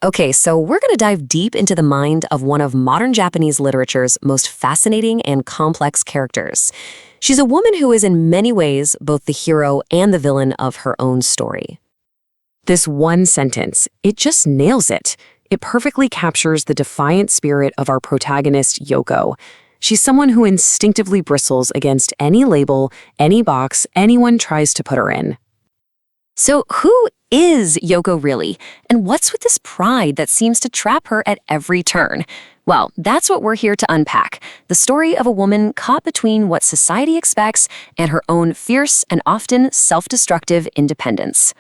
Okay, so we're going to dive deep into the mind of one of modern Japanese literature's most fascinating and complex characters. She's a woman who is in many ways both the hero and the villain of her own story. This one sentence, it just nails it. It perfectly captures the defiant spirit of our protagonist, Yoko. She's someone who instinctively bristles against any label, any box anyone tries to put her in. So who is Yoko really? And what's with this pride that seems to trap her at every turn? Well, that's what we're here to unpack. The story of a woman caught between what society expects and her own fierce and often self-destructive independence.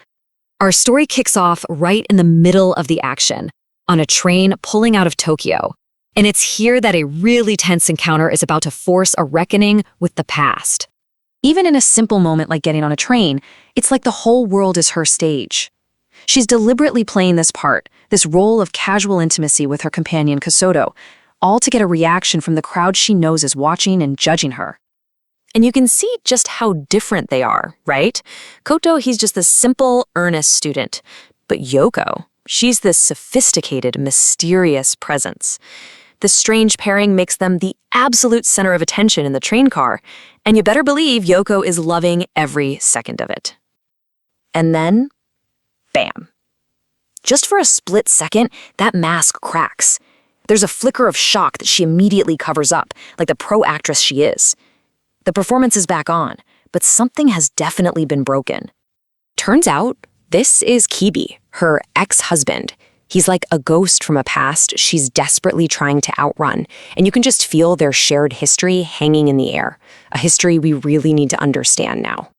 Our story kicks off right in the middle of the action, on a train pulling out of Tokyo. And it's here that a really tense encounter is about to force a reckoning with the past. Even in a simple moment like getting on a train, it's like the whole world is her stage. She's deliberately playing this part, this role of casual intimacy with her companion Kosoto, all to get a reaction from the crowd she knows is watching and judging her. And you can see just how different they are, right? Koto, he's just this simple, earnest student. But Yoko, she's this sophisticated, mysterious presence. This strange pairing makes them the absolute center of attention in the train car, and you better believe Yoko is loving every second of it. And then, bam. Just for a split second, that mask cracks. There's a flicker of shock that she immediately covers up, like the pro actress she is. The performance is back on, but something has definitely been broken. Turns out, this is Kibi, her ex-husband. He's like a ghost from a past she's desperately trying to outrun, and you can just feel their shared history hanging in the air, a history we really need to understand now.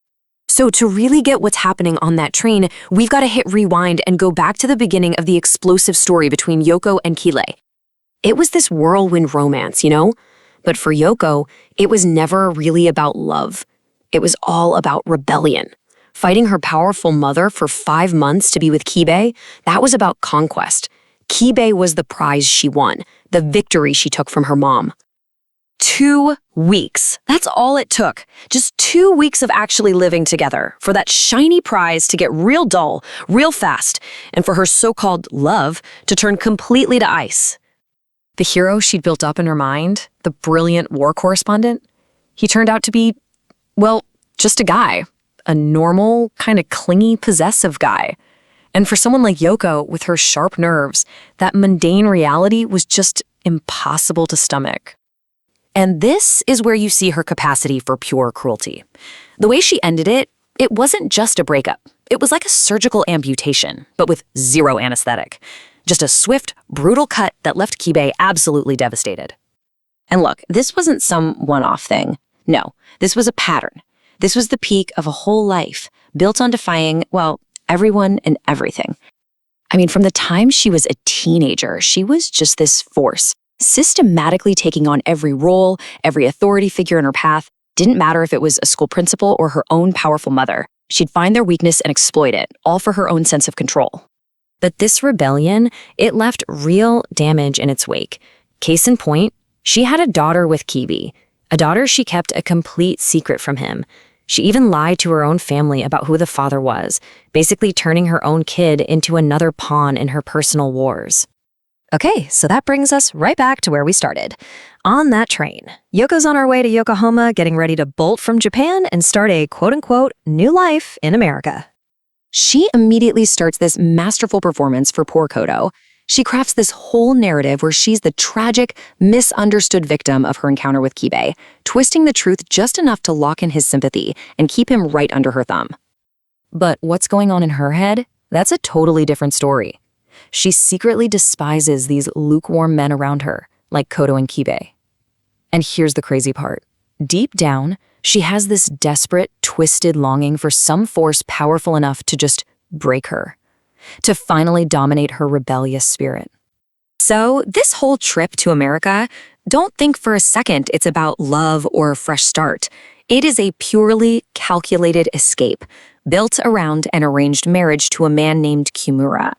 So to really get what's happening on that train, we've got to hit rewind and go back to the beginning of the explosive story between Yoko and Kile. It was this whirlwind romance, you know? But for Yoko, it was never really about love. It was all about rebellion. Fighting her powerful mother for 5 months to be with Kibe, that was about conquest. Kibe was the prize she won, the victory she took from her mom. 2 weeks. That's all it took. Just 2 weeks of actually living together for that shiny prize to get real dull, real fast, and for her so-called love to turn completely to ice. The hero she'd built up in her mind, the brilliant war correspondent, he turned out to be, well, just a guy. A normal, kind of clingy, possessive guy. And for someone like Yoko, with her sharp nerves, that mundane reality was just impossible to stomach. And this is where you see her capacity for pure cruelty. The way she ended it, it wasn't just a breakup. It was like a surgical amputation, but with zero anesthetic. Just a swift, brutal cut that left Kibe absolutely devastated. And look, this wasn't some one-off thing. No, this was a pattern. This was the peak of a whole life, built on defying, well, everyone and everything. I mean, from the time she was a teenager, she was just this force, systematically taking on every role, every authority figure in her path. Didn't matter if it was a school principal or her own powerful mother. She'd find their weakness and exploit it, all for her own sense of control. But this rebellion, it left real damage in its wake. Case in point, she had a daughter with Kibi, a daughter she kept a complete secret from him. She even lied to her own family about who the father was, basically turning her own kid into another pawn in her personal wars. Okay, so that brings us right back to where we started. On that train, Yoko's on her way to Yokohama, getting ready to bolt from Japan and start a quote-unquote new life in America. She immediately starts this masterful performance for poor Koto. She crafts this whole narrative where she's the tragic, misunderstood victim of her encounter with Kibe, twisting the truth just enough to lock in his sympathy and keep him right under her thumb. But what's going on in her head? That's a totally different story. She secretly despises these lukewarm men around her, like Koto and Kibe. And here's the crazy part. Deep down, she has this desperate, twisted longing for some force powerful enough to just break her, to finally dominate her rebellious spirit. So this whole trip to America, don't think for a second it's about love or a fresh start. It is a purely calculated escape, built around an arranged marriage to a man named Kimura,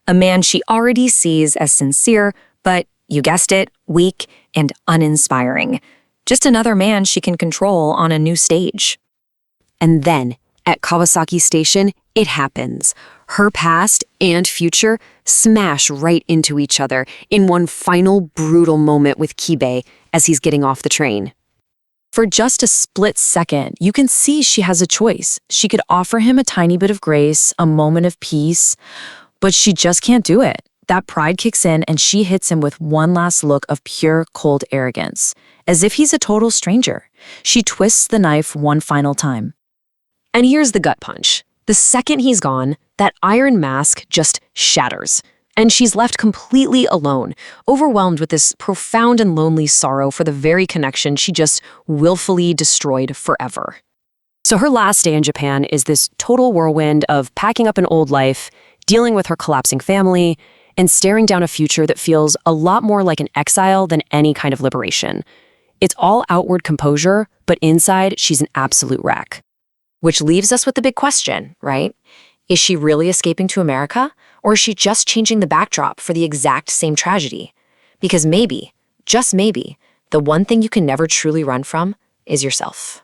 a man she already sees as sincere, but, you guessed it, weak and uninspiring. Just another man she can control on a new stage. And then, at Kawasaki Station, it happens. Her past and future smash right into each other in one final brutal moment with Kibe as he's getting off the train. For just a split second, you can see she has a choice. She could offer him a tiny bit of grace, a moment of peace, but she just can't do it. That pride kicks in and she hits him with one last look of pure, cold arrogance, as if he's a total stranger. She twists the knife one final time. And here's the gut punch. The second he's gone, that iron mask just shatters. And she's left completely alone, overwhelmed with this profound and lonely sorrow for the very connection she just willfully destroyed forever. So her last day in Japan is this total whirlwind of packing up an old life, dealing with her collapsing family, and staring down a future that feels a lot more like an exile than any kind of liberation. It's all outward composure, but inside she's an absolute wreck. Which leaves us with the big question, right? Is she really escaping to America? Or is she just changing the backdrop for the exact same tragedy? Because maybe, just maybe, the one thing you can never truly run from is yourself.